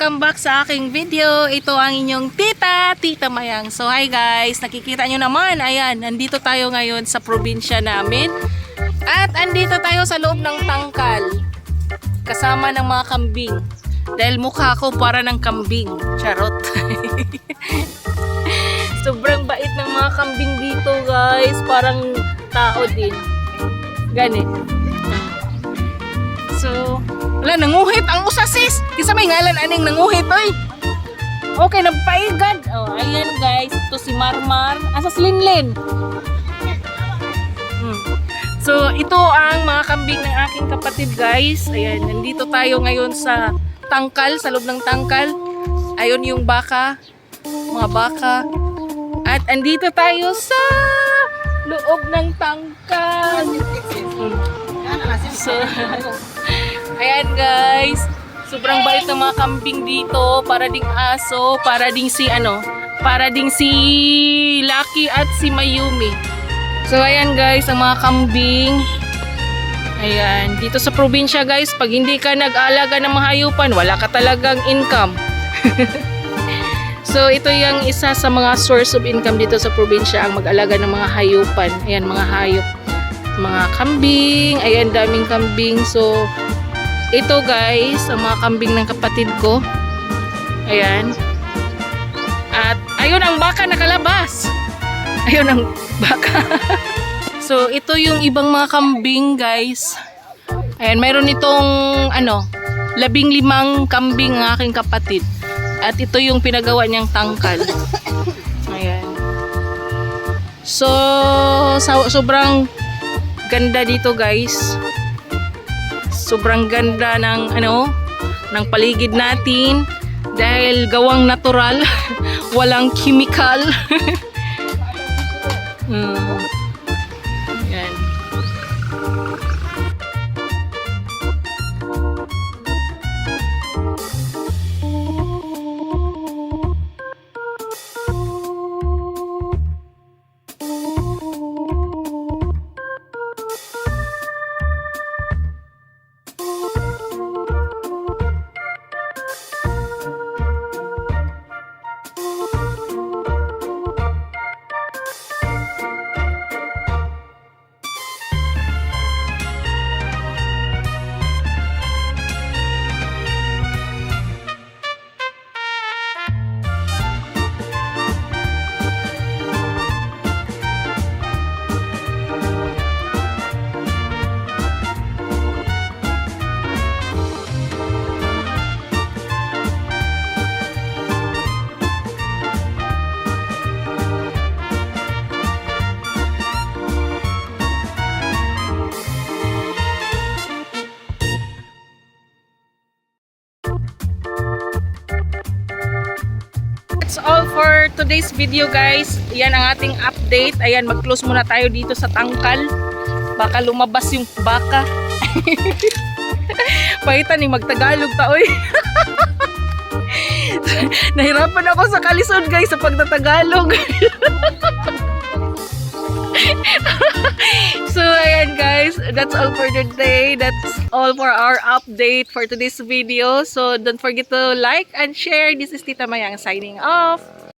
welcome back sa aking video. Ito ang inyong Tita Mayang. So hi guys, nakikita nyo naman, ayan, nandito tayo ngayon sa probinsya namin. At andito tayo sa loob ng tangkal, kasama ng mga kambing. Dahil mukha ko para ng kambing, charot. Sobrang bait ng mga kambing dito guys, parang tao din. Ganit. So, wala, nanguhit ang usasis. Kisa may ngalan aning nanguhit, oy. Okay, nagpaigad. Oh, ayan guys, ito si Marmar. Asas Linlin. So, ito ang mga kambing ng aking kapatid guys. Ayan, nandito tayo ngayon sa tangkal, sa loob ng tangkal. Ayun yung baka, mga baka. At andito tayo sa loob ng tangkal. So, ayan guys, sobrang bait ng mga kambing dito, para ding aso, para ding si Lucky at si Mayumi. So ayan guys, ang mga kambing. Ayan, dito sa probinsya guys, pag hindi ka nag-aalaga ng mga hayupan, wala ka talagang income. So ito yung isa sa mga source of income dito sa probinsya, ang mag-alaga ng mga hayupan. Ayan, mga hayop, mga kambing. Ayan, daming kambing. So ito guys, ang mga kambing ng kapatid ko. Ayan. At ayun ang baka nakalabas. Ayun ang baka. So ito yung ibang mga kambing guys. Ayan, mayroon itong 15 kambing ng aking kapatid. At ito yung pinagawa niyang tangkal. Ayan. So sobrang ganda dito guys. Sobrang ganda ng ng paligid natin dahil gawang natural, walang chemical. Yan. That's all for today's video guys. Yan ang ating update. Ayan, mag-close muna tayo dito sa tangkal. Baka lumabas yung baka. Pahitan ni magtagalog taoy. Nahirapan ako sa kalisod guys sa pagtatagalog. So ayan guys, that's all for today. That's all for our update for today's video. So don't forget to like and share. This is Tita Mayang signing off.